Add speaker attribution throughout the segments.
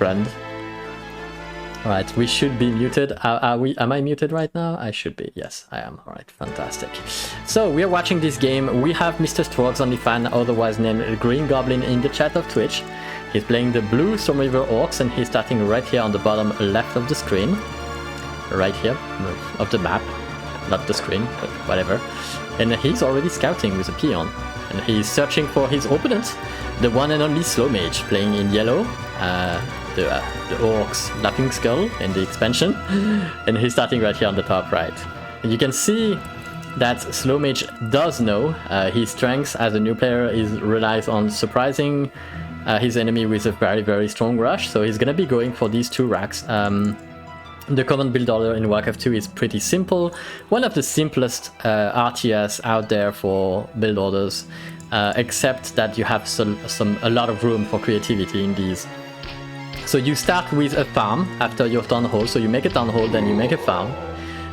Speaker 1: friend. Alright, we should be muted. Am I muted right now? I should be. Yes, I am. Alright, fantastic. So, we are watching this game. We have Mr. TrogsOnlyFans, otherwise named Green Goblin, in the chat of Twitch. He's playing the blue Storm River Orcs, and he's starting right here on the bottom left of the screen. Right here, of the map. Not the screen, but whatever. And he's already scouting with a peon. And he's searching for his opponent, the one and only SlowMage, playing in yellow. The Orc's Laughing Skull in the expansion, and he's starting right here on the top right. And you can see that SlowMage does know his strengths as a new player relies on surprising his enemy with a very strong rush, so he's gonna be going for these 2 racks. The common build order in Warcraft 2 is pretty simple, one of the simplest RTS out there for build orders, except that you have a lot of room for creativity in these. So you start with a farm after your town hall, so you make a town hall, then you make a farm,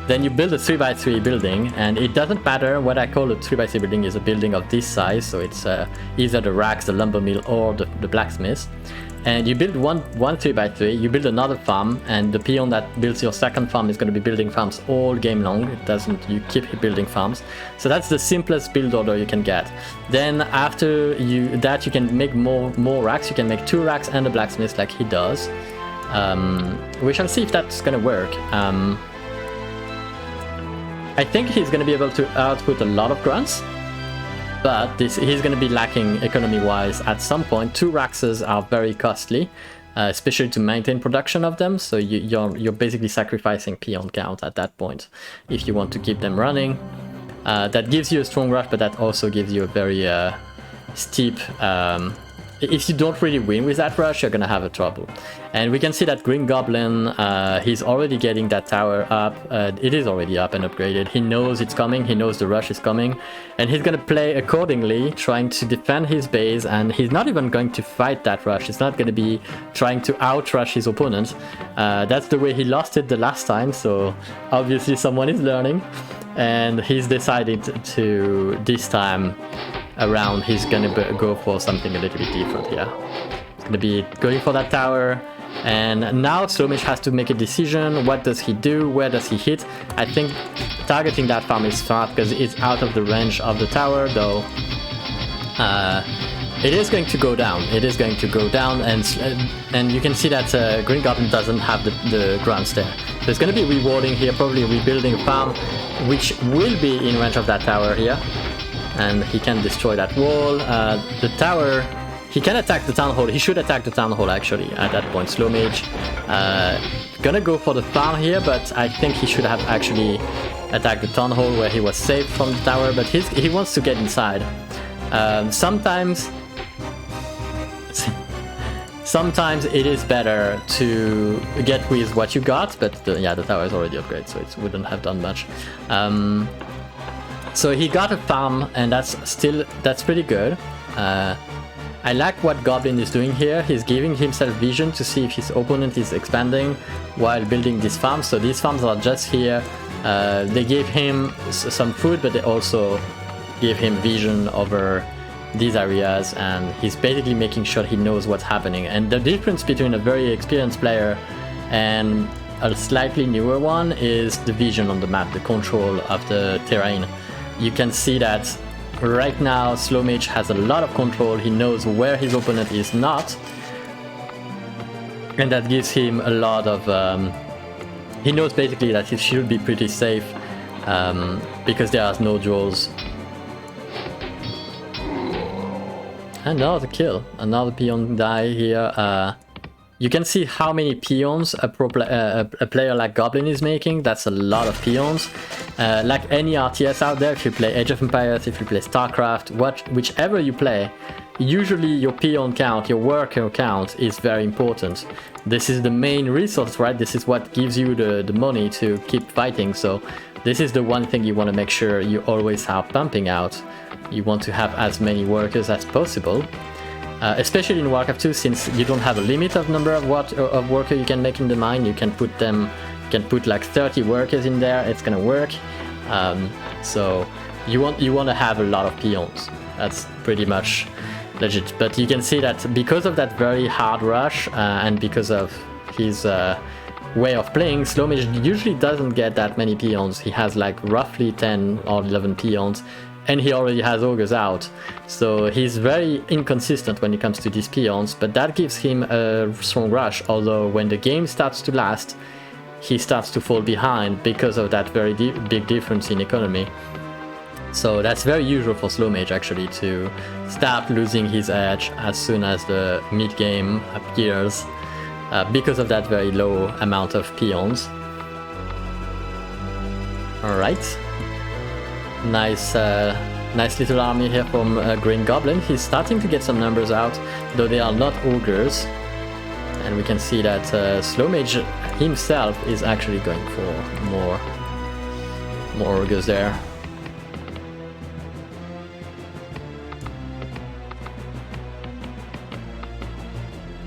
Speaker 1: then you build a 3x3 building, and it doesn't matter what I call a 3x3 building is a building of this size, so it's either the racks, the lumber mill, or the blacksmith. And you build one 3x3, you build another farm, and the peon that builds your second farm is going to be building farms all game long. You keep building farms. So that's the simplest build order you can get. Then after that you can make more racks. You can make 2 racks and a blacksmith like he does. We shall see if that's going to work. I think he's going to be able to output a lot of grunts. But he's going to be lacking economy-wise at some point. 2 raxes are very costly, especially to maintain production of them. So you're basically sacrificing peon count at that point if you want to keep them running. That gives you a strong rush, but that also gives you a very steep... if you don't really win with that rush, you're gonna have a trouble. And we can see that Green Goblin, he's already getting that tower up. It is already up and upgraded. He knows it's coming, he knows the rush is coming, and he's gonna play accordingly, trying to defend his base, and he's not even going to fight that rush. He's not gonna be trying to outrush his opponent. That's the way he lost it the last time, so obviously someone is learning, and he's decided to, this time around, he's gonna go for something a little bit different here. He's gonna be going for that tower, and now SlowMage has to make a decision. What does he do? Where does he hit? I think targeting that farm is smart because it's out of the range of the tower, though. It is going to go down. It is going to go down, and you can see that Green Goblin doesn't have the grunts there. So it's going to be rewarding here, probably rebuilding a farm, which will be in range of that tower here. And he can destroy that wall. The tower, he can attack the town hall. He should attack the town hall actually at that point. SlowMage gonna go for the farm here, but I think he should have actually attacked the town hall where he was safe from the tower, but he wants to get inside. Sometimes it is better to get with what you got, but the tower is already upgraded, so it wouldn't have done much. So he got a farm, and that's pretty good. I like what Goblin is doing here. He's giving himself vision to see if his opponent is expanding while building these farms. So these farms are just here. They gave him some food, but they also give him vision over these areas, and he's basically making sure he knows what's happening. And the difference between a very experienced player and a slightly newer one is the vision on the map, the control of the terrain. You can see that right now SlowMage has a lot of control. He knows where his opponent is not, and that gives him a lot of he knows basically that he should be pretty safe because there are no draws. Another kill, another peon die here. You can see how many peons a player like Goblin is making. That's a lot of peons. Like any RTS out there, if you play Age of Empires, if you play StarCraft, whichever you play, usually your peon count, your worker count is very important. This is the main resource, right? This is what gives you the money to keep fighting. So this is the one thing you want to make sure you always have pumping out. You want to have as many workers as possible. Especially in Warcraft 2, since you don't have a limit of number of workers you can make in the mine. You can put like 30 workers in there. It's gonna work. So you want to have a lot of peons. That's pretty much legit. But you can see that because of that very hard rush and because of his way of playing, SlowMage usually doesn't get that many peons. He has like roughly 10 or 11 peons, and he already has ogres out. So he's very inconsistent when it comes to these peons, but that gives him a strong rush. Although when the game starts to last, he starts to fall behind because of that very big difference in economy. So that's very usual for SlowMage actually, to start losing his edge as soon as the mid game appears. Because of that very low amount of peons. Alright. Nice little army here from Green Goblin. He's starting to get some numbers out, though they are not ogres. And we can see that SlowMage himself is actually going for more ogres there.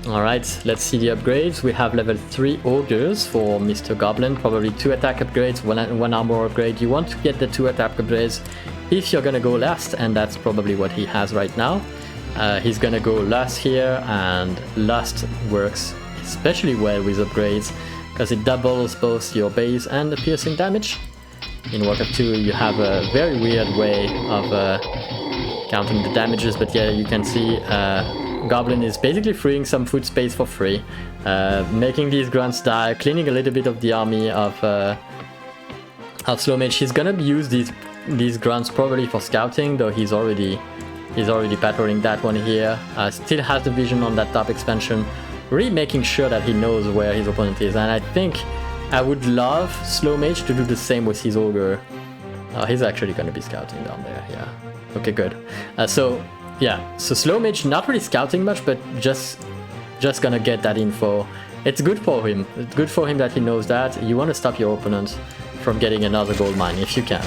Speaker 1: Alright, let's see the upgrades. We have level 3 ogres for Mr. Goblin, probably 2 attack upgrades, one armor upgrade. You want to get the 2 attack upgrades if you're gonna go last, and that's probably what he has right now. He's gonna go last here, and last works especially well with upgrades because it doubles both your base and the piercing damage. In Warcraft 2 you have a very weird way of counting the damages, but yeah, you can see Goblin is basically freeing some food space for free, making these grunts die, cleaning a little bit of the army of SlowMage. He's gonna use these grunts probably for scouting, though he's already patrolling that one here. Still has the vision on that top expansion, really making sure that he knows where his opponent is. And I think I would love SlowMage to do the same with his ogre. He's actually gonna be scouting down there, yeah. Okay, good. So SlowMage not really scouting much, but just gonna get that info. It's good for him. It's good for him that he knows that. You want to stop your opponent from getting another gold mine if you can.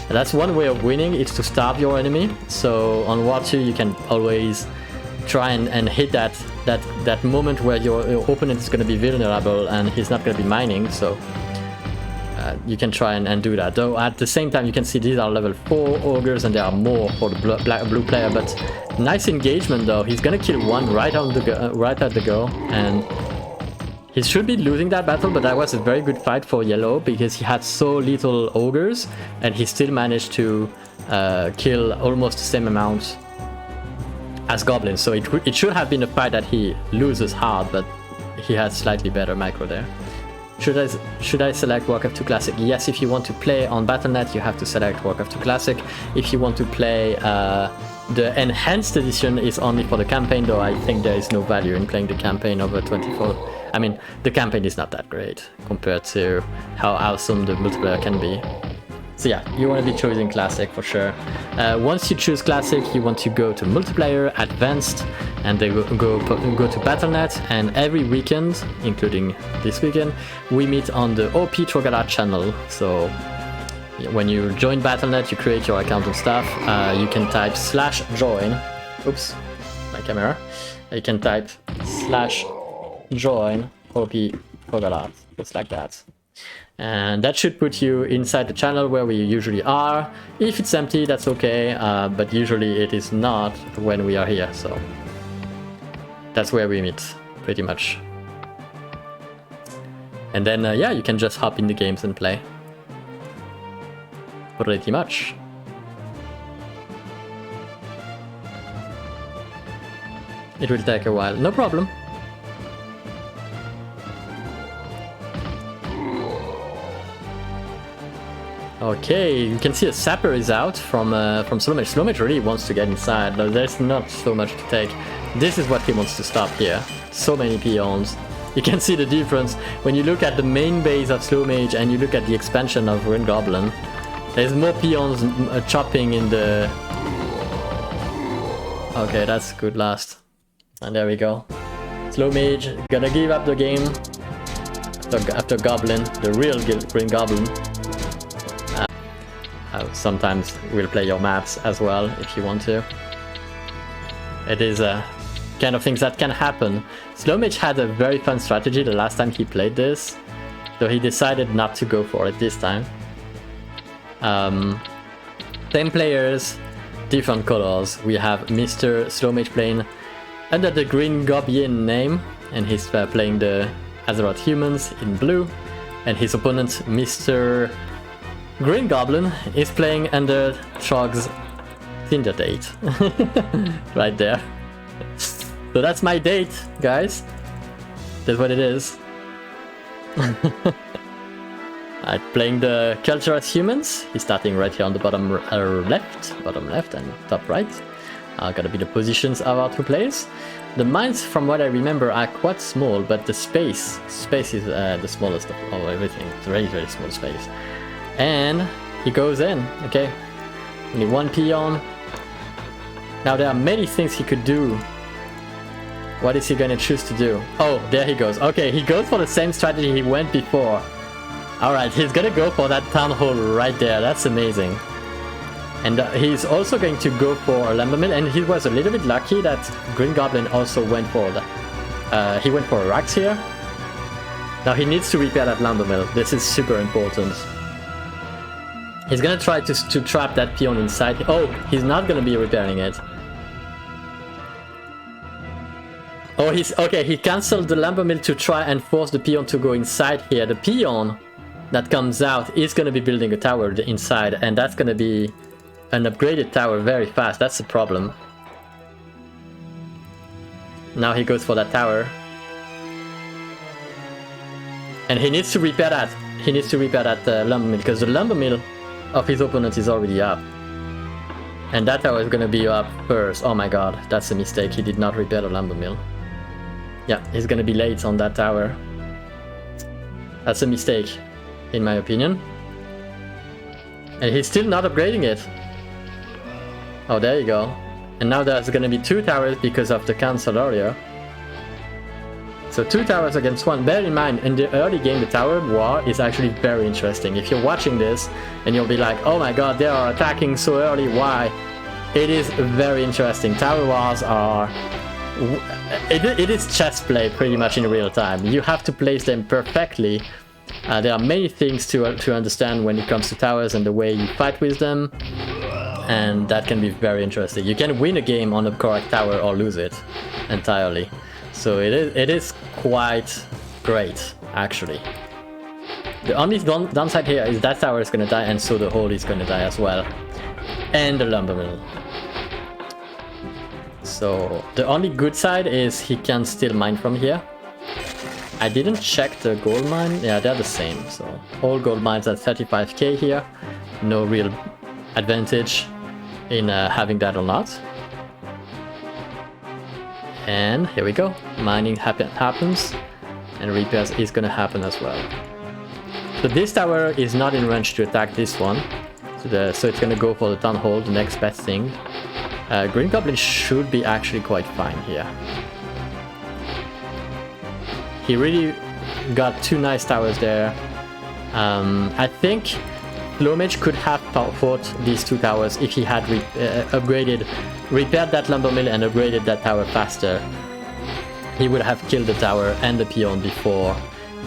Speaker 1: And that's one way of winning, is to starve your enemy. So on War 2 you can always try and hit that moment where your opponent is going to be vulnerable and he's not going to be mining. So you can try and do that. Though at the same time you can see these are level 4 ogres and there are more for the blue player. But nice engagement though. He's gonna kill one right at the go, and he should be losing that battle, but that was a very good fight for yellow because he had so little ogres and he still managed to kill almost the same amount as goblins. So it should have been a fight that he loses hard, but he had slightly better macro there. Should I select Warcraft 2 Classic? Yes, if you want to play on Battle.net, you have to select Warcraft 2 Classic. If you want to play the Enhanced Edition, is only for the campaign, though I think there is no value in playing the campaign over 24. I mean, the campaign is not that great compared to how awesome the multiplayer can be. So yeah, you want to be choosing Classic for sure. Once you choose Classic, you want to go to Multiplayer, Advanced, and then go to Battle.net. And every weekend, including this weekend, we meet on the OP Trogala channel. So when you join Battle.net, you create your account and stuff. You can type /join. Oops, my camera. You can type /join OP Trogala, just like that. And that should put you inside the channel where we usually are. If it's empty, that's okay, but usually it is not when we are here, so that's where we meet, pretty much. And then, yeah, you can just hop in the games and play. Pretty much. It will take a while, no problem. Okay, you can see a sapper is out from SlowMage. SlowMage really wants to get inside, but there's not so much to take. This is what he wants to stop here. So many peons. You can see the difference when you look at the main base of SlowMage and you look at the expansion of Green Goblin. There's more peons chopping in the... Okay, that's good last. And there we go. SlowMage gonna give up the game after Goblin, the real Green Goblin. Sometimes we'll play your maps as well if you want to. It is kind of things that can happen. SlowMage had a very fun strategy the last time he played this, though he decided not to go for it this time. 10 players, different colors. We have Mr. SlowMage playing under the Green Goblin name, and he's playing the Azeroth humans in blue, and his opponent, Mr. Green Goblin, is playing under Trogs Tinder date. Right there. So that's my date, guys. That's what it is. I'm playing the Culturous Humans. He's starting right here on the bottom left and top right. Gonna be the positions of our two players. The mines, from what I remember, are quite small, but the space is the smallest of everything. It's a very, very small space. And he goes in, okay. Only one peon. Now there are many things he could do. What is he gonna choose to do? Oh, there he goes. Okay, he goes for the same strategy he went before. Alright, he's gonna go for that town hall right there. That's amazing. And he's also going to go for a lumber mill, and he was a little bit lucky that Green Goblin also went for that. He went for a Rax here. Now he needs to repair that lumber mill. This is super important. He's gonna try to trap that peon inside. Oh, he's not gonna be repairing it. Oh, he cancelled the lumber mill to try and force the peon to go inside here. The peon that comes out is gonna be building a tower inside, and that's gonna be an upgraded tower very fast. That's the problem. Now he goes for that tower. And he needs to repair that. He needs to repair that lumber mill, because the lumber mill of his opponent is already up. And that tower is gonna be up first. Oh my god, that's a mistake. He did not repair the lumber mill. Yeah, he's gonna be late on that tower. That's a mistake, in my opinion. And he's still not upgrading it. Oh, there you go. And now there's gonna be two towers because of the cancel earlier. So two towers against one. Bear in mind, in the early game, the tower war is actually very interesting. If you're watching this and you'll be like, oh my god, they are attacking so early, why? It is very interesting. Tower wars are... It is chess play pretty much in real time. You have to place them perfectly. There are many things to understand when it comes to towers and the way you fight with them. And that can be very interesting. You can win a game on a correct tower or lose it entirely. So it is quite great, actually. The only downside here is that tower is gonna die, and so the hole is gonna die as well. And the lumber mill. So the only good side is he can still mine from here. I didn't check the gold mine. Yeah, they're the same. So all gold mines at 35k here. No real advantage in having that or not. And here we go. Mining happens, and repairs is gonna happen as well. So this tower is not in range to attack this one. So it's gonna go for the town hall, the next best thing. Green Goblin should be actually quite fine here. He really got two nice towers there. I think SlowMage could have fought these two towers if he had repaired that lumber mill and upgraded that tower faster. He would have killed the tower and the peon before.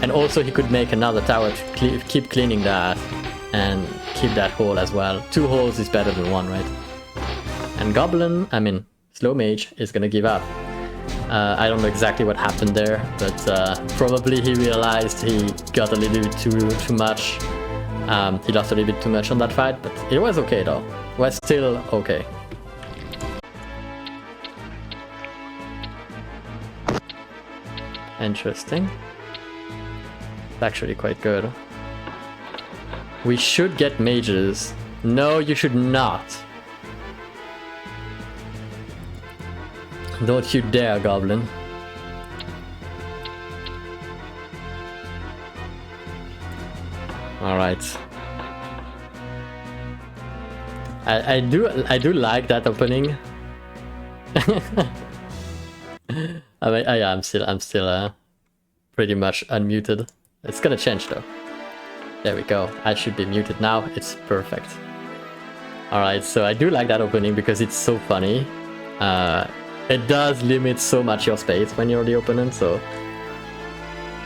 Speaker 1: And also he could make another tower to keep cleaning that and keep that hole as well. Two holes is better than one, right? And SlowMage is gonna give up. I don't know exactly what happened there, but probably he realized he got a little bit too much. He lost a little bit too much on that fight, but it was okay though. It was still okay. Interesting. It's actually quite good. We should get mages. No, you should not. Don't you dare, Goblin. Alright. I do like that opening. I mean, yeah, I'm still pretty much unmuted. It's gonna change though. There we go. I should be muted now. It's perfect. Alright, so I do like that opening because it's so funny. It does limit so much your space when you're the opponent, so...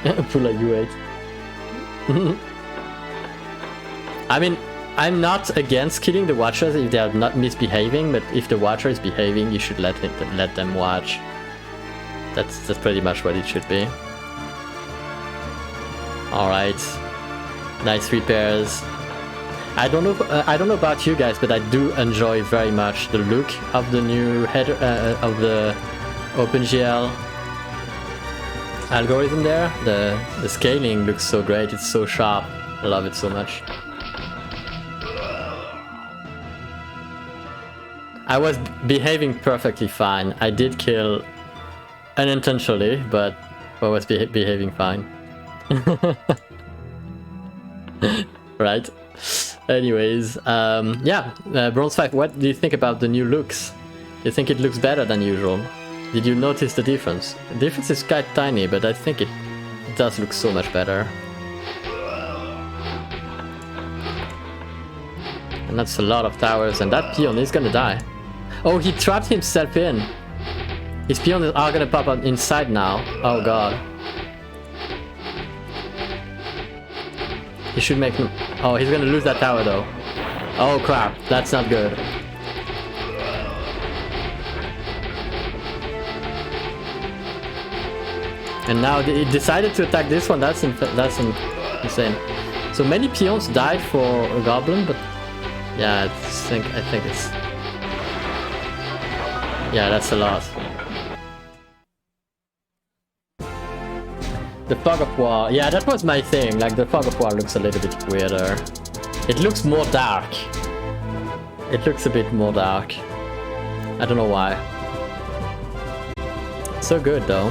Speaker 1: Pull a U8. I mean, I'm not against killing the watchers if they are not misbehaving, but if the watcher is behaving, you should let them watch. That's pretty much what it should be. All right, nice repairs. I don't know about you guys, but I do enjoy very much the look of the new header of the OpenGL algorithm there. The scaling looks so great. It's so sharp. I love it so much. I was behaving perfectly fine. I did kill unintentionally, but I was behaving fine. Right. Anyways, yeah, Bronze 5, what do you think about the new looks? You think it looks better than usual? Did you notice the difference? The difference is quite tiny, but I think it does look so much better. And that's a lot of towers, and that peon is gonna die. Oh, he trapped himself in. His peons are gonna pop up inside now. Oh god. He should make him... Oh, he's gonna lose that tower though. Oh crap, that's not good. And now he decided to attack this one. That's insane. So many peons died for a goblin, but yeah, I think it's... Yeah, that's a lot. The Fog of War, yeah, that was my thing. Like, the Fog of War looks a little bit weirder. It looks more dark. It looks a bit more dark. I don't know why. So good though.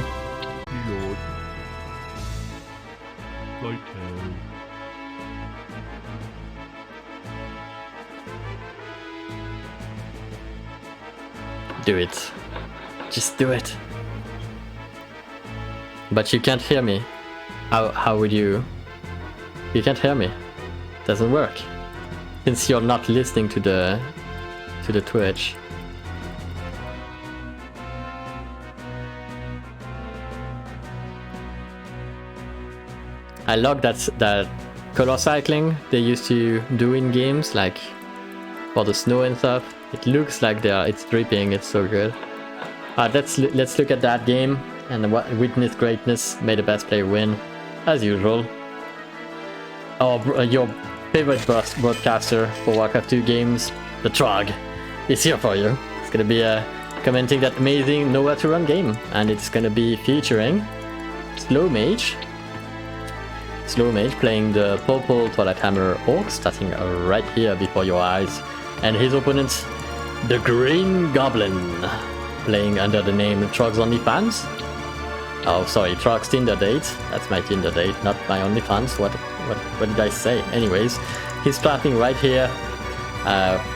Speaker 1: Do it. Just do it. But you can't hear me. How would you... You can't hear me. Doesn't work. Since you're not listening to the Twitch. I love that color cycling they used to do in games, like for the snow and stuff. It looks like it's dripping. It's so good. Let's look at that game and witness greatness. May the best player win, as usual. Oh, your favorite broadcaster for Warcraft 2 games, the Trog, is here for you. It's gonna be commenting that amazing Nowhere to Run game, and it's gonna be featuring SlowMage. SlowMage playing the purple Twilight Hammer Orc, starting right here before your eyes, and his opponent, the Green Goblin, playing under the name TrogsOnlyFans. Oh, sorry, Trogs Tinder date. That's my Tinder date, not my OnlyFans. What did I say? Anyways, he's starting right here,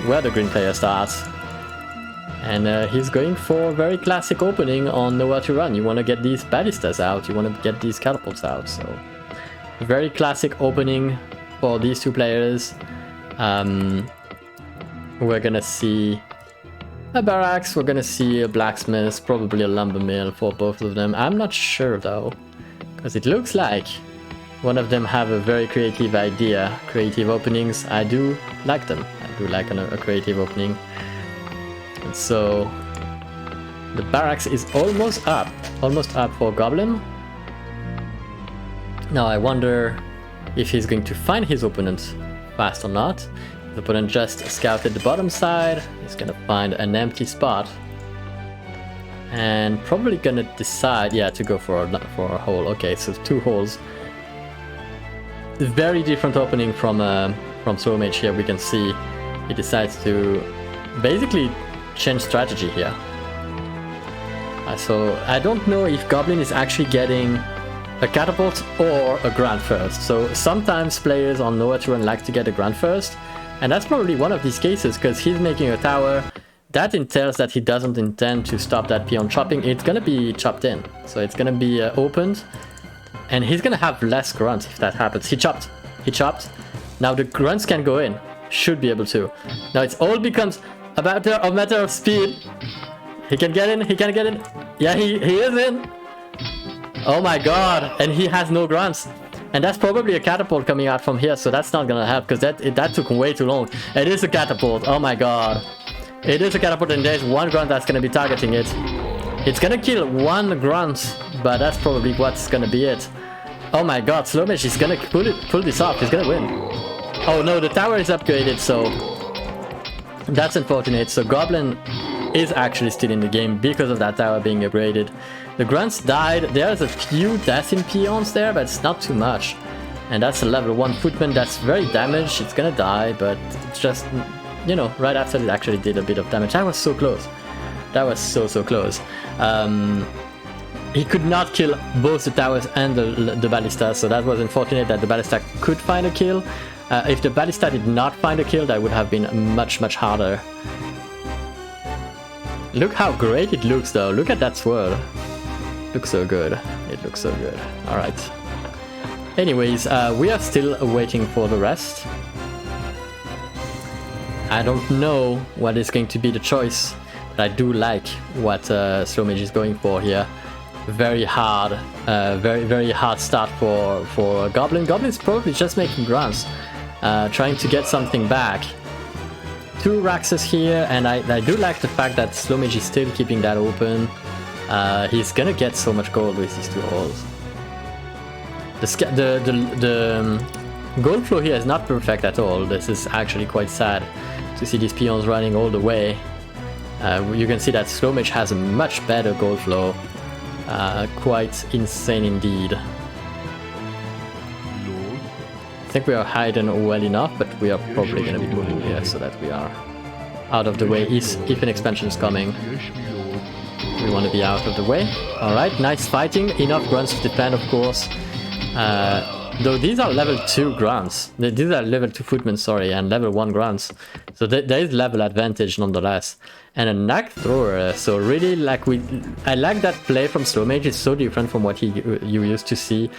Speaker 1: where the green player starts. And he's going for a very classic opening on Nowhere to Run. You want to get these ballistas out, you want to get these catapults out, so... Very classic opening for these two players. We're gonna see a barracks, we're gonna see a blacksmith, probably a lumber mill for both of them. I'm not sure though, because it looks like one of them have a very creative idea. Creative openings, I do like them. I do like a creative opening. And so the barracks is almost up for Goblin. Now I wonder if he's going to find his opponent fast or not. The opponent just scouted the bottom side. He's gonna find an empty spot. And probably gonna decide, yeah, to go for a hole. Okay, so 2 holes. Very different opening from SlowMage here. We can see he decides to basically change strategy here. So I don't know if Goblin is actually getting a catapult or a grand first. So sometimes players on Nowhere to Run like to get a grand first, and that's probably one of these cases, because he's making a tower that entails that he doesn't intend to stop that peon chopping. It's gonna be chopped in, so it's gonna be opened, and he's gonna have less grunts if that happens. He chopped. Now the grunts can go in, should be able to. Now it's all becomes a matter of speed. He can get in. Yeah, he is in. Oh my god, and he has no grunts. And that's probably a catapult coming out from here, so that's not gonna help, because that took way too long. It is a catapult, oh my god. It is a catapult, and there's one grunt that's gonna be targeting it. It's gonna kill one grunt, but that's probably what's gonna be it. Oh my god, SlowMage is gonna pull this off, he's gonna win. Oh no, the tower is upgraded, so that's unfortunate. So Goblin is actually still in the game because of that tower being upgraded. The grunts died. There's a few deaths in peons there, but it's not too much. And that's a level 1 footman that's very damaged. It's gonna die, but it's just, you know, right after it actually did a bit of damage. That was so close. That was so close. He could not kill both the towers and the ballista, so that was unfortunate that the ballista could find a kill. If the ballista did not find a kill, that would have been much harder. Look how great it looks though. Look at that sword. Looks so good. It looks so good. Alright. Anyways, we are still waiting for the rest. I don't know what is going to be the choice, but I do like what SlowMage is going for here. Very hard, very hard start for Goblin. Goblin's probably just making grunts. Trying to get something back. 2 Raxes here, and I do like the fact that SlowMage is still keeping that open. He's gonna get so much gold with these 2 holes. The gold flow here is not perfect at all. This is actually quite sad to see these peons running all the way. You can see that SlowMage has a much better gold flow. Quite insane indeed. I think we are hidden well enough, but we are probably going to be moving here so that we are out of the way if an expansion is coming. We want to be out of the way. Alright, nice fighting. Enough grunts to defend, of course. Though these are level 2 grunts. These are level 2 footmen, sorry, and level 1 grunts. So there is level advantage nonetheless. And a knack thrower, so really I like that play from SlowMage. It's so different from what you used to see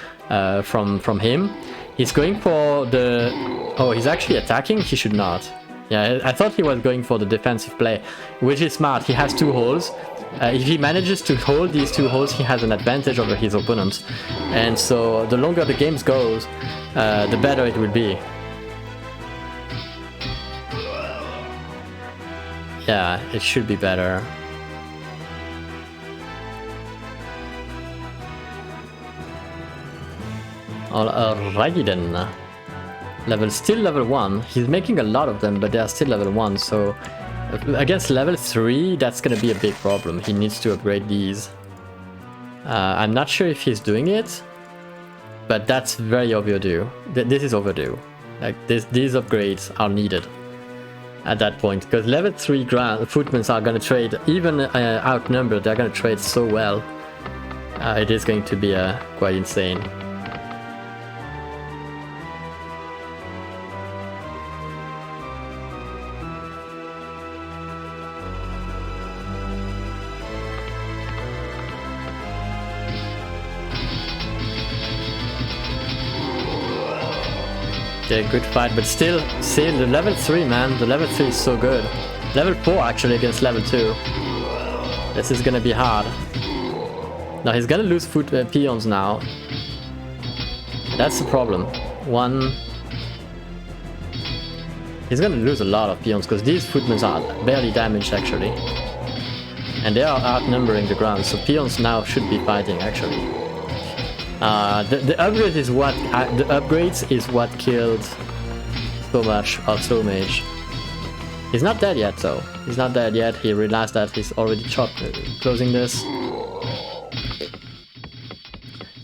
Speaker 1: from him. He's going for the... Oh, he's actually attacking? He should not. Yeah, I thought he was going for the defensive play, which is smart. He has 2 holes. If he manages to hold these 2 holes, he has an advantage over his opponent. And so the longer the game goes, the better it will be. Yeah, it should be better. Alrighty then. Still level 1. He's making a lot of them, but they are still level 1, so against level 3, that's gonna be a big problem. He needs to upgrade these. I'm not sure if he's doing it, but that's very overdue. This is overdue. Like these upgrades are needed at that point, because level 3 footmen are gonna trade, even outnumbered, they're gonna trade so well. It is going to be quite insane. Okay, good fight, but still, see, the level 3, man, the level 3 is so good. Level 4 actually against level 2. This is gonna be hard. Now he's gonna lose peons now. That's the problem. He's gonna lose a lot of peons, because these footmen are barely damaged actually. And they are outnumbering the ground, so peons now should be fighting actually. The upgrades is what killed so much of SlowMage. He's not dead yet though. He's not dead yet. He realized that he's already closing this.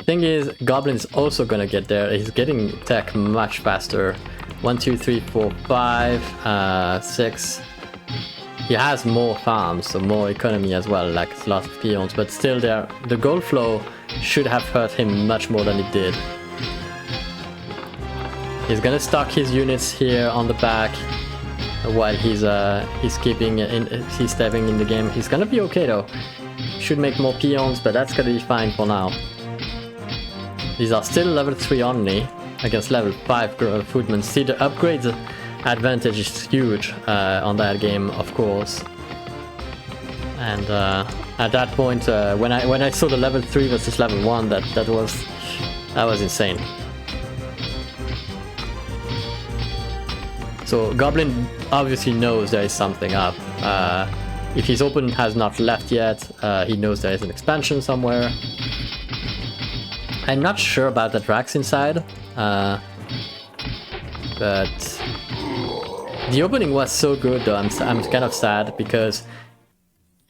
Speaker 1: Thing is, Goblin's also gonna get there. He's getting tech much faster. 1, 2, 3, 4, 5, 6. He has more farms, so more economy as well, like lots of peons, but still the gold flow should have hurt him much more than it did. He's gonna stock his units here on the back while he's stepping in the game. He's gonna be okay though. Should make more peons, but that's gonna be fine for now. These are still level 3 only against level 5 footmen. See, the upgrades advantage is huge on that game, of course. And at that point, when I saw the level 3 versus level 1, that was insane. So Goblin obviously knows there is something up. If his opponent has not left yet, he knows there is an expansion somewhere. I'm not sure about that Rax inside, but the opening was so good though. I'm kind of sad because,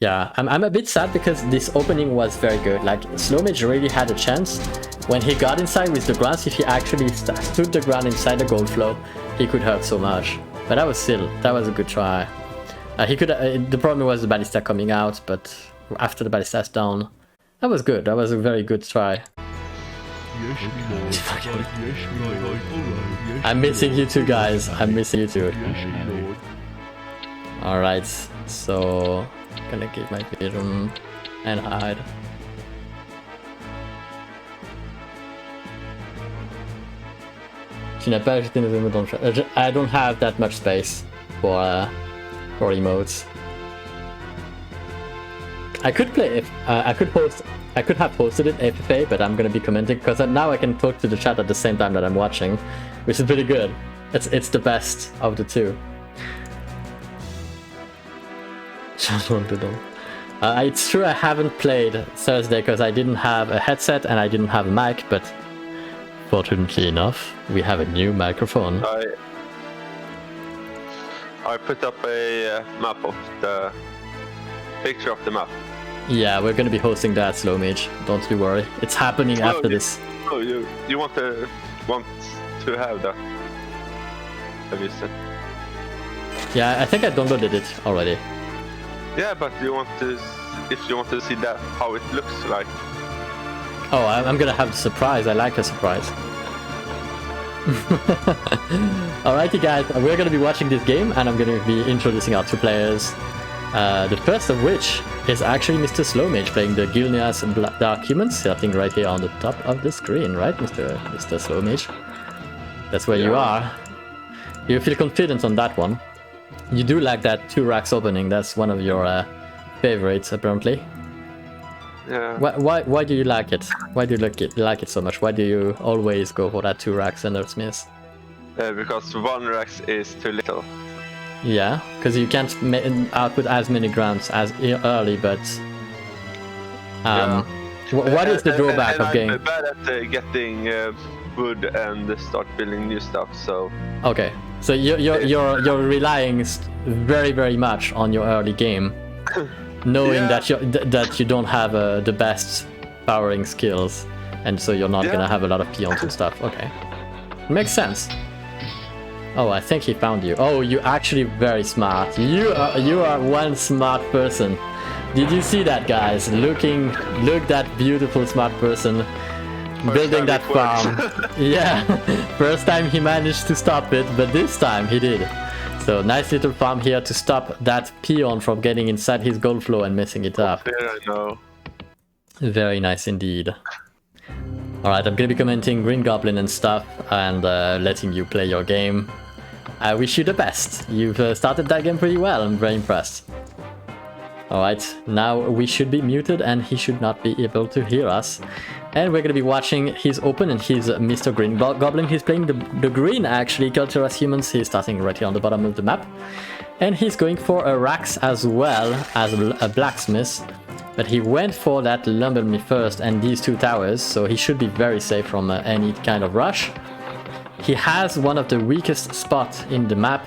Speaker 1: yeah, I'm a bit sad because this opening was very good. Like SlowMage really had a chance when he got inside with the grunts. If he actually stood the ground inside the gold flow, he could hurt so much. But that was a good try. He could. The problem was the ballista coming out, but after the ballista's down, that was good. That was a very good try. I'm missing you two guys. I'm missing you two. Alright, so gonna give my vision and hide. Tu n'as pas ajouté nos emotes dans le chat. I don't have that much space for emotes. I could play if I could have hosted it FFA, but I'm gonna be commenting because now I can talk to the chat at the same time that I'm watching, which is pretty good. It's the best of the two. It's true I haven't played Thursday because I didn't have a headset and I didn't have a mic, but fortunately enough, we have a new microphone.
Speaker 2: I put up a map of the picture of the map.
Speaker 1: Yeah, we're gonna be hosting that, SlowMage. Don't you worry. It's happening after this.
Speaker 2: Oh, you want to have that? Have you said?
Speaker 1: Yeah, I think I downloaded it already.
Speaker 2: Yeah, but if you want to see that how it looks like.
Speaker 1: Oh, I'm gonna have a surprise. I like a surprise. Alrighty guys, we're gonna be watching this game and I'm gonna be introducing our two players. The first of which is actually Mr. SlowMage playing the Gilneas Dark Humans, sitting right here on the top of the screen, right, Mr. SlowMage? That's where you are. You feel confident on that one. You do like that 2 racks opening, that's one of your favorites apparently.
Speaker 2: Yeah.
Speaker 1: Why do you like it? Why do you like it so much? Why do you always go for that 2 racks and Earthsmiths?
Speaker 2: Because 1 rack is too little.
Speaker 1: Yeah, because you can't output as many grunts as early, but what is the drawback of getting?
Speaker 2: I'm bad at getting wood and start building new stuff. So
Speaker 1: okay, so you're relying very much on your early game, knowing that you don't have the best powering skills, and so you're not gonna have a lot of peons and stuff. Okay, makes sense. Oh, I think he found you. Oh, you're actually very smart. You are one smart person. Did you see that, guys? Look that beautiful smart person building that farm. Yeah, first time he managed to stop it, but this time he did. So nice little farm here to stop that peon from getting inside his gold flow and messing it up.
Speaker 2: Yeah, I know.
Speaker 1: Very nice indeed. Alright, I'm gonna be commenting Green Goblin and stuff and letting you play your game. I wish you the best. You've started that game pretty well. I'm very impressed. Alright, now we should be muted and he should not be able to hear us. And we're gonna be watching his opponent. He's Mr. Green Goblin. He's playing the green actually, Culturas Humans. He's starting right here on the bottom of the map. And he's going for a Rax as well as a Blacksmith. But he went for that Lumberme first and these 2 towers, so he should be very safe from any kind of rush. He has one of the weakest spots in the map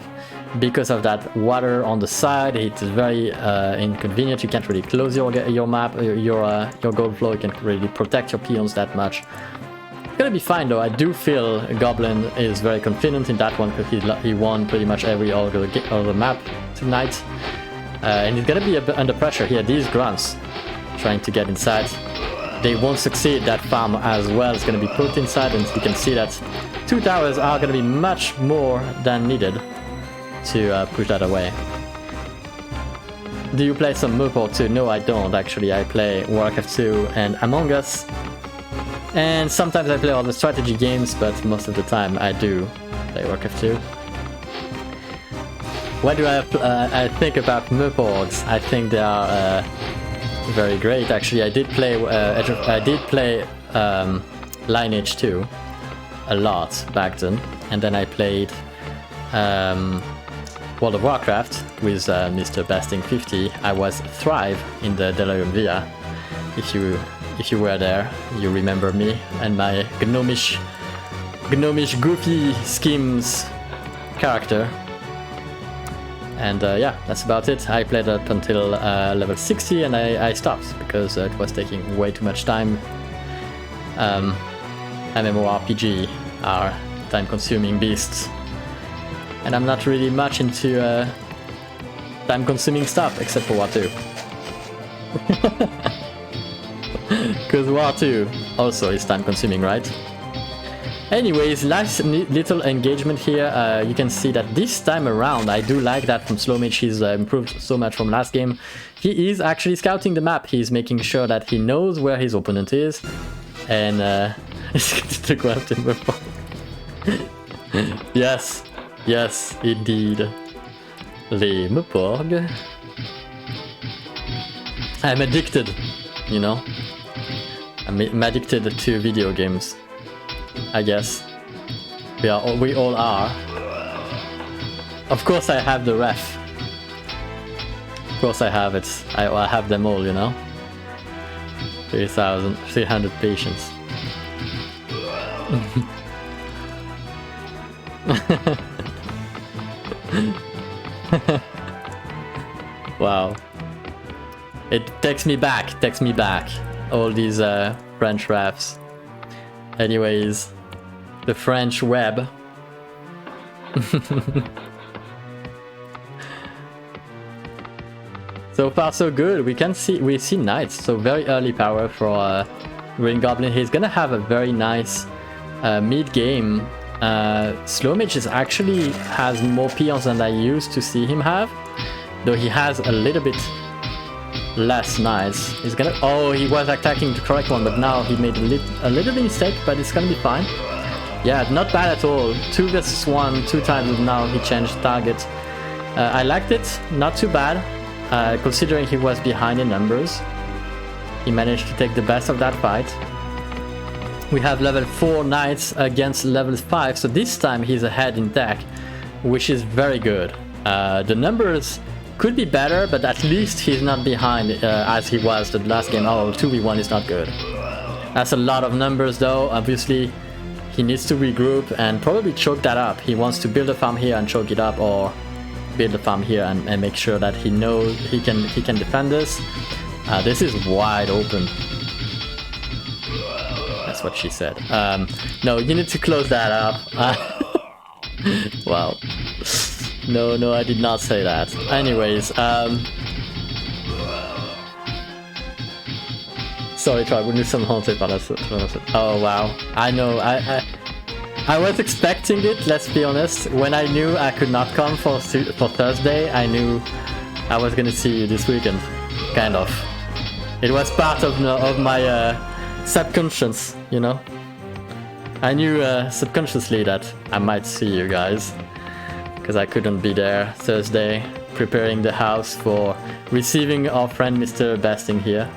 Speaker 1: because of that water on the side. It's very inconvenient. You can't really close your map, your gold flow. You can't really protect your peons that much. It's gonna be fine though. I do feel Goblin is very confident in that one because he won pretty much every other map tonight. And he's gonna be a bit under pressure here. These grunts trying to get inside, they won't succeed. That farm as well is going to be put inside, and you can see that 2 towers are going to be much more than needed to push that away. Do you play some Murport too? No, I don't actually. I play Warcraft 2 and Among Us, and sometimes I play all the strategy games, but most of the time I do play Warcraft 2. What do I think about Murports? I think they are very great. Actually, I did play Lineage 2 a lot back then, and then I played World of Warcraft with Mr. Basting 50, I was Thrive in the Delirium Via. If you were there, you remember me and my gnomish goofy schemes character. And yeah, that's about it. I played up until level 60 and I stopped because it was taking way too much time. MMORPG are time-consuming beasts. And I'm not really much into time-consuming stuff, except for War 2. Because War 2 also is time-consuming, right? Anyways, last little engagement here. You can see that this time around, I do like that from SlowMage. He's improved so much from last game. He is actually scouting the map. He's making sure that he knows where his opponent is. And he's going to go after him. Yes. Yes, indeed. Les Meporg. I'm addicted, you know? I'm addicted to video games, I guess. We all are. Of course I have the ref. Of course I have it. I have them all, you know? 3,300 patients. Wow. It takes me back. All these French refs. Anyways, the French web. So far so good. We see knights, so very early power for Green Goblin. He's gonna have a very nice mid game. SlowMage actually has more peons than I used to see him have, though he has a little bit less knights. He's gonna... Oh, he was attacking the correct one, but now he made a little mistake, but it's gonna be fine. Yeah, not bad at all. 2 versus 1, 2 times now he changed target. I liked it, not too bad, considering he was behind in numbers. He managed to take the best of that fight. We have level 4 knights against level 5, so this time he's ahead in tech, which is very good. The numbers could be better, but at least he's not behind as he was the last game. Oh, 2v1 is not good. That's a lot of numbers though. Obviously, he needs to regroup and probably choke that up. He wants to build a farm here and choke it up, or build a farm here and make sure that he knows he can defend this. This is wide open. That's what she said. No, you need to close that up. Wow. No, I did not say that. Anyways, sorry, try. We need some haunted par la suite. Oh wow. I know. I was expecting it. Let's be honest. When I knew I could not come for Thursday, I knew I was gonna see you this weekend. Kind of. It was part of my subconscious, you know. I knew subconsciously that I might see you guys, because I couldn't be there Thursday, preparing the house for receiving our friend Mr. Basting here.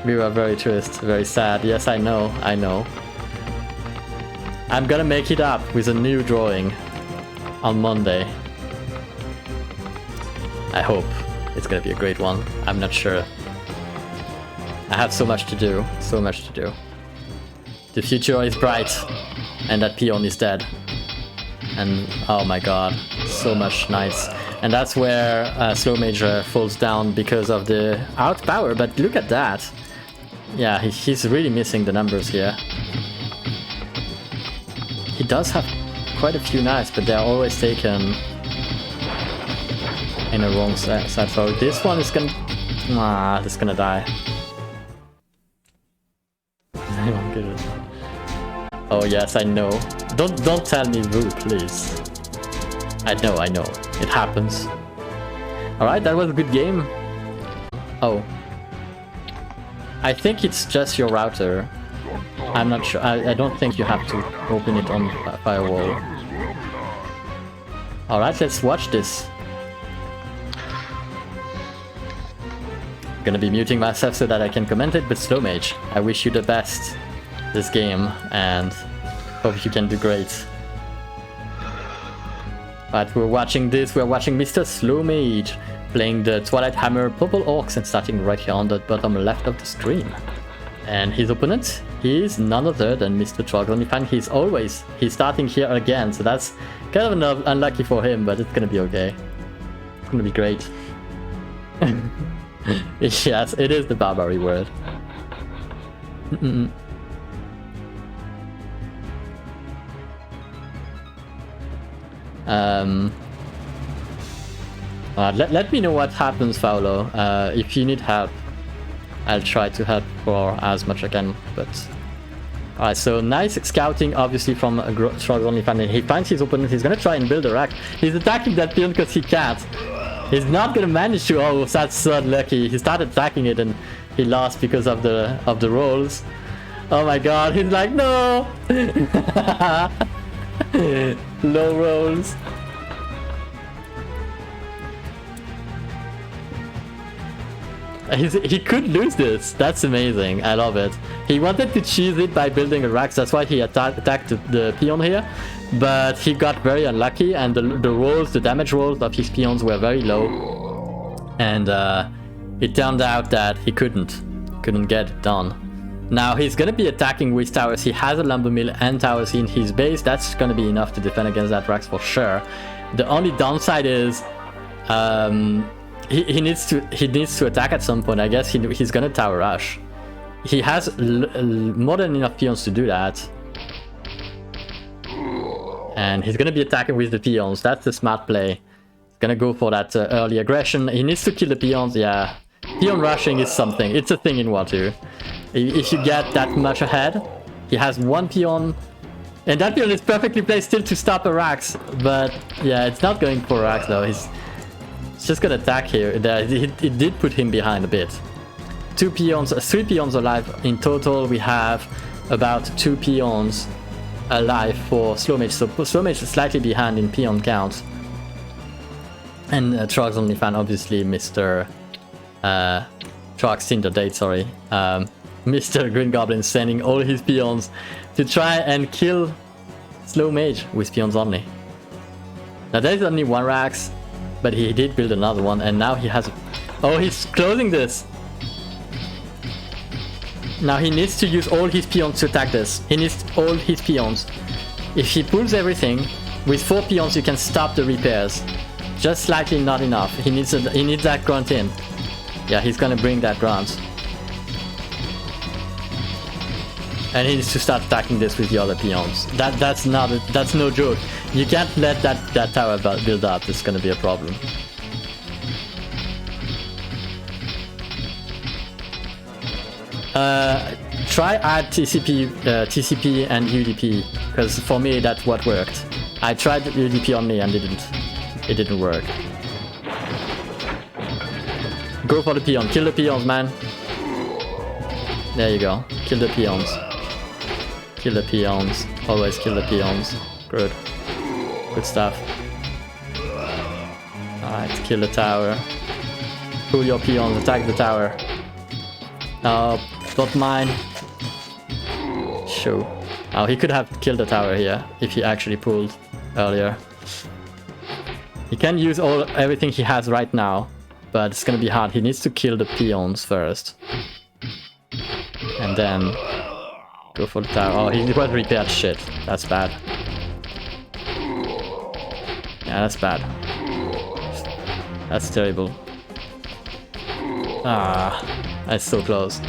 Speaker 1: We were very trist, very sad. Yes, I know. I'm gonna make it up with a new drawing on Monday. I hope it's gonna be a great one. I'm not sure. I have so much to do, The future is bright, and that peon is dead. And oh my god, so much nice. And that's where SlowMage falls down because of the outpower, but look at that. Yeah, he's really missing the numbers here. He does have quite a few knights, but they're always taken in the wrong side. So this one is gonna... Ah, this is gonna die. Oh yes, I know. Don't tell me Vu, please. I know. It happens. Alright, that was a good game. Oh. I think it's just your router. I'm not sure. I don't think you have to open it on firewall. Alright, let's watch this. Gonna be muting myself so that I can comment it, but SlowMage, I wish you the best this game and hope you can do great. But we're watching this. We're watching Mr. SlowMage playing the Twilight Hammer Purple Orcs and starting right here on the bottom left of the screen. And his opponent is none other than Mr. TrogsOnlyFans. He's starting here again, so that's kind of unlucky for him, but it's gonna be okay. It's gonna be great. Yes, it is the Barbary word. Let me know what happens, Faulo. If you need help, I'll try to help for as much as I can. But alright, so nice scouting, obviously, from TrogsOnlyFans. He finds his opponent. He's gonna try and build a rack. He's attacking that pion because he can't. He's not gonna manage to. Oh, that's so unlucky. He started attacking it and he lost because of the rolls. Oh my god, he's like, no! Low rolls. He could lose this. That's amazing. I love it. He wanted to cheese it by building a rack. That's why he attacked the peon here. But he got very unlucky, and the rolls, the damage rolls of his peons were very low. And it turned out that he couldn't get it done. Now he's gonna be attacking with towers. He has a lumber mill and towers in his base. That's gonna be enough to defend against that Rax for sure. The only downside is he needs to attack at some point. I guess he's gonna tower rush. He has more than enough peons to do that. And he's gonna be attacking with the peons. That's the smart play. He's gonna go for that early aggression. He needs to kill the peons. Yeah, peon rushing is something. It's a thing in War 2. If you get that much ahead, he has one peon, and that peon is perfectly placed still to stop a Rax. But yeah, it's not going for Rax though. He's just gonna attack here. It did put him behind a bit. 3 peons alive in total. We have about 2 peons alive for SlowMage. So SlowMage is slightly behind in peon count. And TrogsOnlyFans, obviously, Mr. Trogs Tinder date, sorry. Mr. Green Goblin sending all his peons to try and kill SlowMage with peons only. Now there's only one Rax, but he did build another one, and now he has... Oh, he's closing this! Now he needs to use all his peons to attack this. He needs all his peons. If he pulls everything, with 4 peons you can stop the repairs. Just slightly not enough. He needs that grunt in. Yeah, he's gonna bring that grunt. And he needs to start attacking this with the other peons. That's no joke. You can't let that tower build up. It's gonna be a problem. Try add TCP and UDP, because for me that's what worked. I tried UDP only and it didn't work. Go for the peon. Kill the peons, man. There you go. Kill the peons. Kill the peons. Always kill the peons. Good. Good stuff. Alright, kill the tower. Pull your peons. Attack the tower. No, not mine. Sure. Oh, he could have killed the tower here if he actually pulled earlier. He can use everything he has right now, but it's gonna be hard. He needs to kill the peons first. And then go for the tower. Oh, he was repaired shit. That's bad. Yeah, that's bad. That's terrible. Ah, that's so close.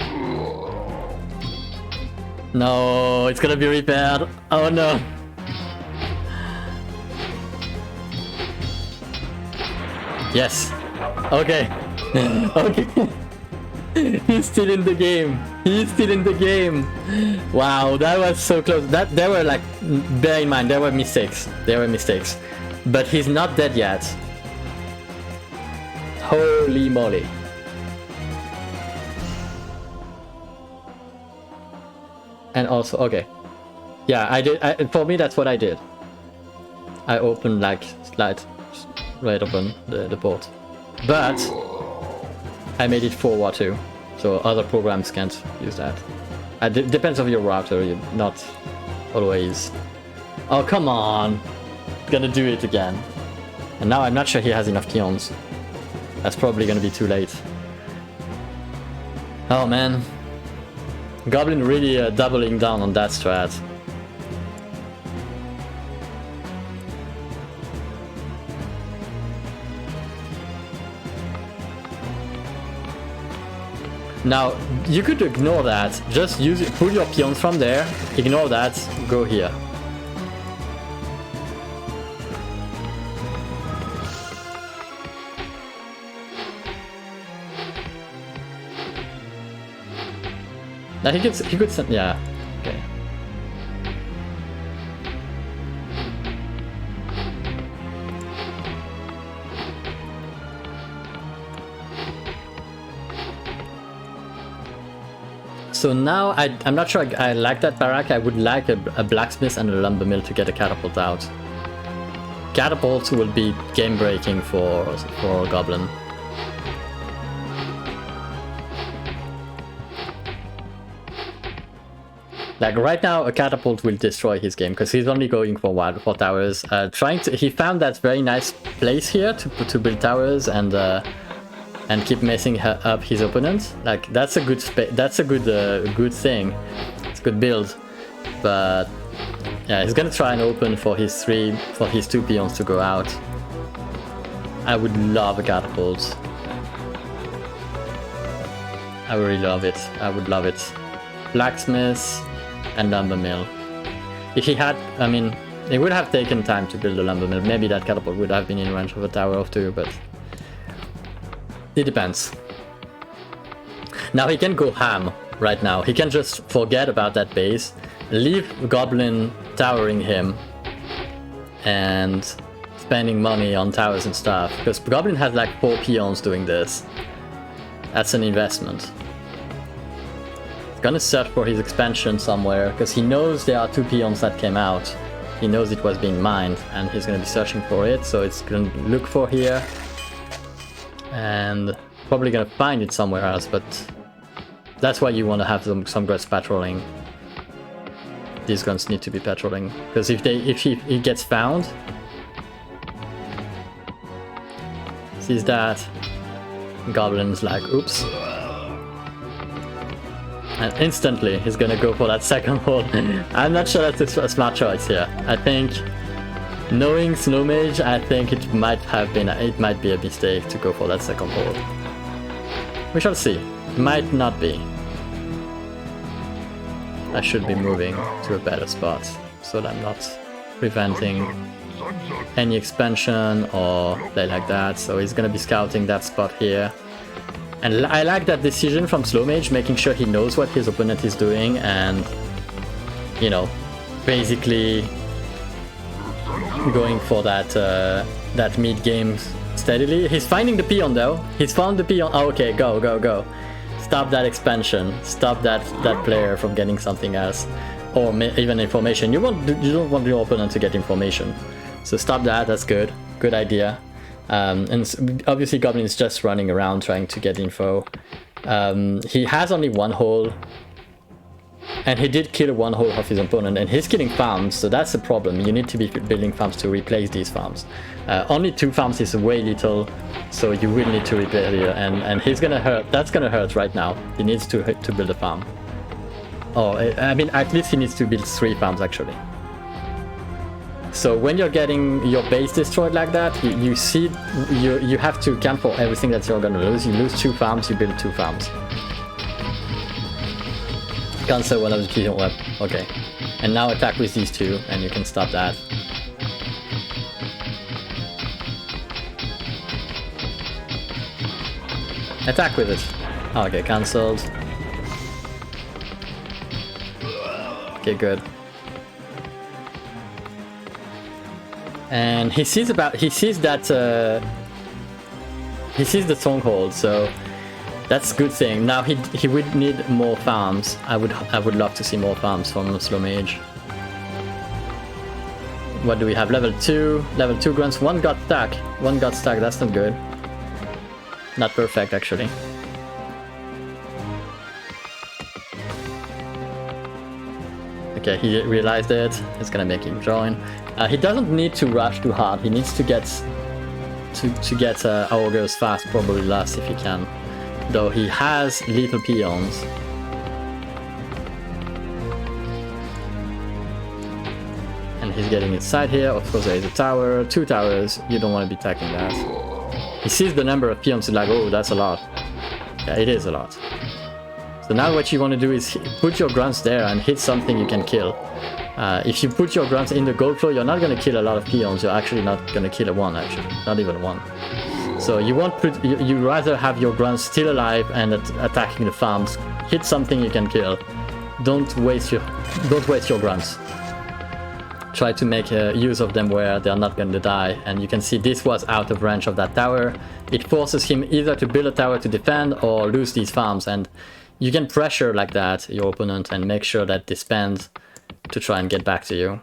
Speaker 1: No, it's gonna be repaired. Oh no. Yes. Okay. Okay. He's still in the game. He's still in the game. Wow, that was so close. There were like, bear in mind, there were mistakes. There were mistakes. But he's not dead yet. Holy moly. And also, okay. Yeah, I did. For me, that's what I did. I opened like right open the port. But I made it for War 2, so other programs can't use that. It depends on your router, you're not always... Oh, come on! Gonna do it again. And now I'm not sure he has enough peons. That's probably gonna be too late. Oh man. Goblin really doubling down on that strat. Now, you could ignore that. Just use it, pull your peons from there, ignore that, go here. Now he could send, yeah, okay. So now I'm not sure I like that barrack. I would like a blacksmith and a lumber mill to get a catapult out. Catapults will be game breaking for Goblin. Like right now, a catapult will destroy his game because he's only going for towers. He found that very nice place here to build towers and keep messing up his opponent. Like that's a good good thing. It's a good build, but yeah, he's gonna try and open for his two peons to go out. I would love a catapult. I would really love it. I would love it. Blacksmith and lumber mill. If he had, I mean, it would have taken time to build a lumber mill. Maybe that catapult would have been in range of a tower or two, but it depends. Now he can go ham right now. He can just forget about that base, leave Goblin towering him, and spending money on towers and stuff. Because Goblin has like 4 peons doing this. That's an investment. He's gonna search for his expansion somewhere, because he knows there are 2 peons that came out. He knows it was being mined, and he's gonna be searching for it, so it's gonna look for here. And probably gonna find it somewhere else, but that's why you want to have some guns patrolling. These guns need to be patrolling, because if he gets found, sees that, Goblin's like, oops. And instantly he's gonna go for that second hole. I'm not sure that's a smart choice here. I think, knowing SlowMage, I think it might be a mistake to go for that second hole. We shall see. Might not be. I should be moving to a better spot so that I'm not preventing any expansion or play like that. So he's gonna be scouting that spot here. And I like that decision from SlowMage, making sure he knows what his opponent is doing and, you know, basically going for that mid game steadily. He's finding the peon though. He's found the peon. Oh, okay, go. Stop that expansion. Stop that player from getting something else, or even information. You don't want your opponent to get information, so stop that. That's good. Good idea. And obviously Goblin is just running around trying to get info. He has only 1 hole, and he did kill 1 hole of his opponent, and he's killing farms, so that's the problem. You need to be building farms to replace these farms. Only 2 farms is way little, so you will need to repair here, and he's gonna hurt. That's gonna hurt right now. He needs to build a farm. Oh, I mean, at least he needs to build 3 farms actually. So when you're getting your base destroyed like that, you have to account for everything that you're gonna lose. You lose 2 farms, you build 2 farms. Cancel one of the keys. Web. Okay. And now attack with these 2, and you can stop that. Attack with it. Okay, cancelled. Okay, good. And he sees the stronghold, so that's a good thing. Now he would need more farms. I would love to see more farms from SlowMage. What do we have? Level 2 grunts. 1 got stuck. That's not good. Not perfect actually. Okay, he realized it. It's gonna make him join. He doesn't need to rush too hard. He needs to get to get augurs fast, probably last if he can. Though he has little peons. And he's getting inside here. Of course there is a tower, 2 towers, you don't want to be attacking that. He sees the number of peons, he's like, oh, that's a lot. Yeah, it is a lot. So now what you want to do is put your grunts there and hit something you can kill. If you put your grunts in the gold flow, you're not going to kill a lot of peons, you're actually not going to kill a one, actually. Not even one. So you want you rather have your grunts still alive and attacking the farms. Hit something you can kill. Don't waste your grunts. Try to make use of them where they're not going to die. And you can see this was out of range of that tower. It forces him either to build a tower to defend or lose these farms. And you can pressure like that your opponent and make sure that they spend to try and get back to you.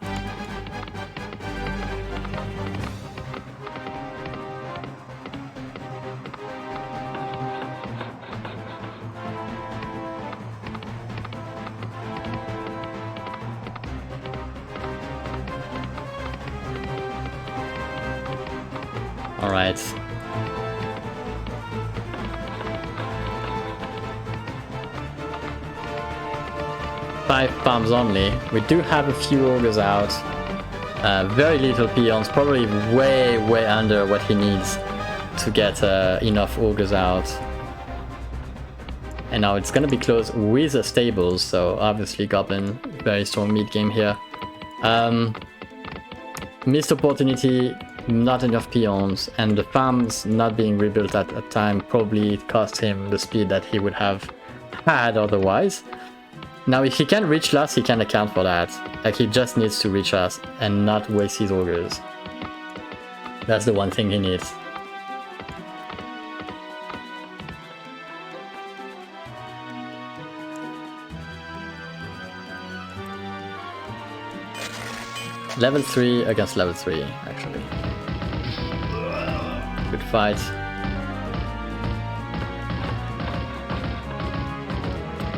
Speaker 1: All right. Five farms only. We do have a few augurs out. Very little peons, probably way under what he needs to get enough augurs out. And now it's gonna be close with the stables, so obviously Goblin, very strong mid game here. Missed opportunity, not enough peons, and the farms not being rebuilt at a time probably cost him the speed that he would have had otherwise. Now if he can reach last, he can account for that. Like, he just needs to reach us and not waste his augurs. That's the one thing he needs. Level 3 against level 3, actually. Good fight.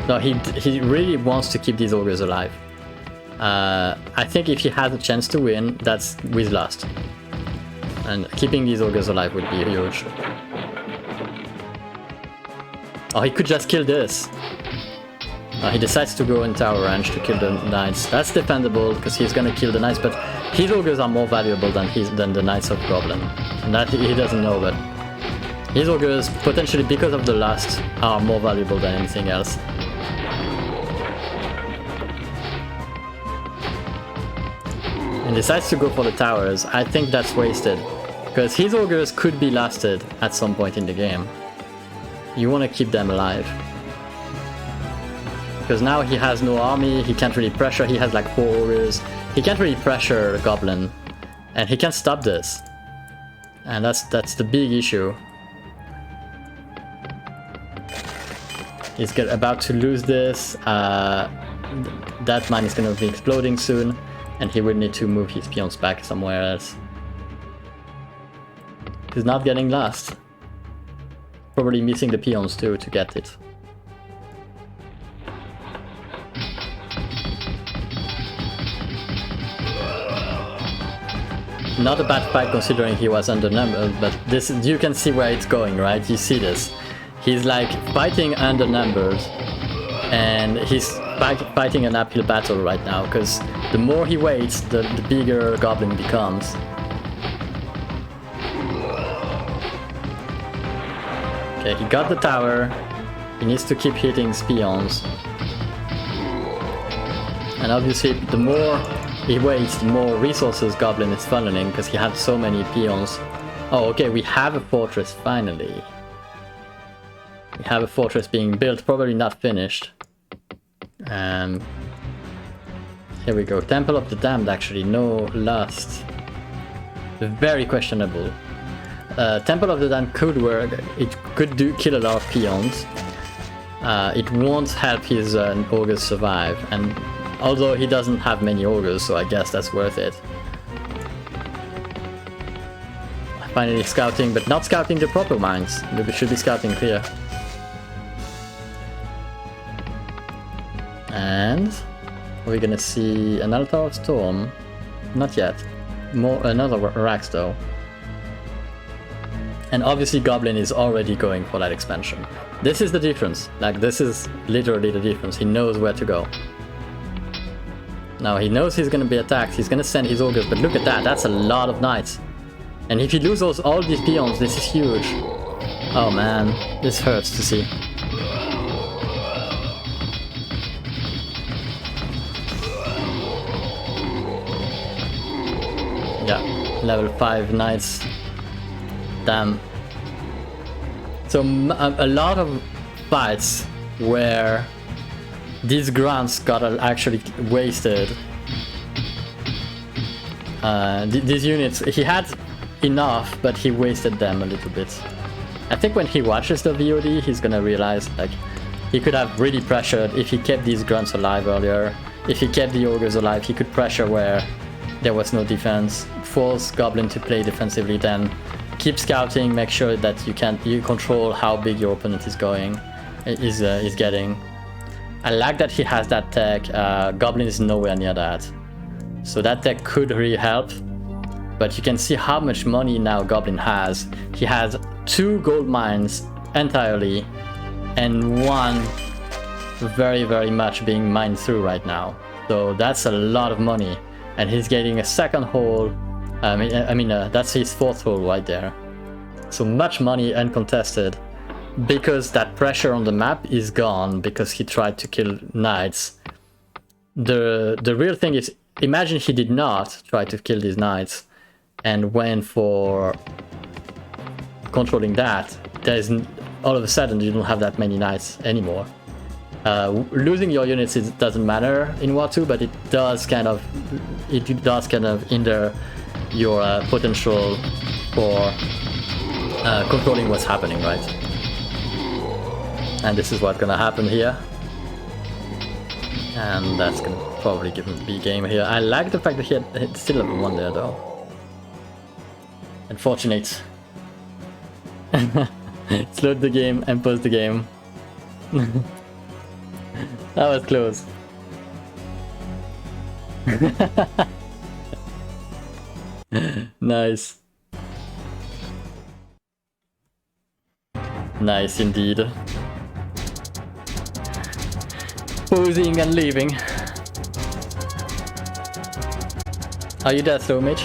Speaker 1: No, he really wants to keep these augurs alive. I think if he has a chance to win, that's with lust. And keeping these augurs alive would be huge. Oh, he could just kill this. He decides to go in tower range to kill the knights. That's defendable because he's gonna kill the knights, but his augurs are more valuable than the knights of Goblin. And that he doesn't know, but his augurs, potentially because of the lust, are more valuable than anything else. And decides to go for the towers. I think that's wasted, because his augurs could be lasted at some point in the game. You want to keep them alive. Because now he has no army, he can't really pressure, he has like 4 augurs. He can't really pressure the Goblin. And he can't stop this. And that's the big issue. He's about to lose this. That mine is going to be exploding soon. And he will need to move his peons back somewhere else. He's not getting last. Probably missing the peons too to get it. Not a bad fight considering he was undernumbered, but this, you can see where it's going, right? You see this. He's like fighting undernumbered, and he's fighting an uphill battle right now, because the more he waits, the bigger Goblin becomes. Okay, he got the tower. He needs to keep hitting peons. And obviously, the more he waits, the more resources Goblin is funneling, because he has so many peons. Oh, okay, we have a fortress, finally. We have a fortress being built, probably not finished. Here we go. Temple of the Damned, actually, no lust. Very questionable. Temple of the Damned could work. It could kill a lot of peons. It won't help his augurs survive, and although he doesn't have many augurs, so I guess that's worth it. Finally scouting, but not scouting the proper mines. We should be scouting clear. And we're gonna see an Altar of Storm. Not yet. Another Rax though. And obviously Goblin is already going for that expansion. This is the difference. Like, this is literally the difference. He knows where to go. Now he knows he's gonna be attacked. He's gonna send his ogres, but look at that. That's a lot of knights. And if he loses all these peons, this is huge. Oh man, this hurts to see. Yeah, level 5 knights. Damn. So a lot of fights where these grants got actually wasted. These units, he had enough, but he wasted them a little bit. I think when he watches the VOD, he's gonna realize like he could have really pressured if he kept these grunts alive earlier. If he kept the ogres alive, he could pressure where there was no defense, force Goblin to play defensively, then keep scouting, make sure that you control how big your opponent is getting. I like that he has that tech. Goblin is nowhere near that, so that tech could really help. But you can see how much money now Goblin has. He has 2 gold mines entirely, and 1 very, very much being mined through right now. So that's a lot of money, and he's getting a second hole. That's his 4th hole right there. So much money uncontested, because that pressure on the map is gone because he tried to kill knights. The real thing is, imagine he did not try to kill these knights and went for controlling that. All of a sudden you don't have that many knights anymore. Losing your units doesn't matter in War 2, but it does kind of hinder your potential for controlling what's happening, right? And this is what's gonna happen here. And that's gonna probably give him a B game here. I like the fact that he had still level 1 there though. Unfortunate. Slowed the game and paused the game. That was close. Nice. Nice indeed. Posing and leaving. Are you there, SlowMage?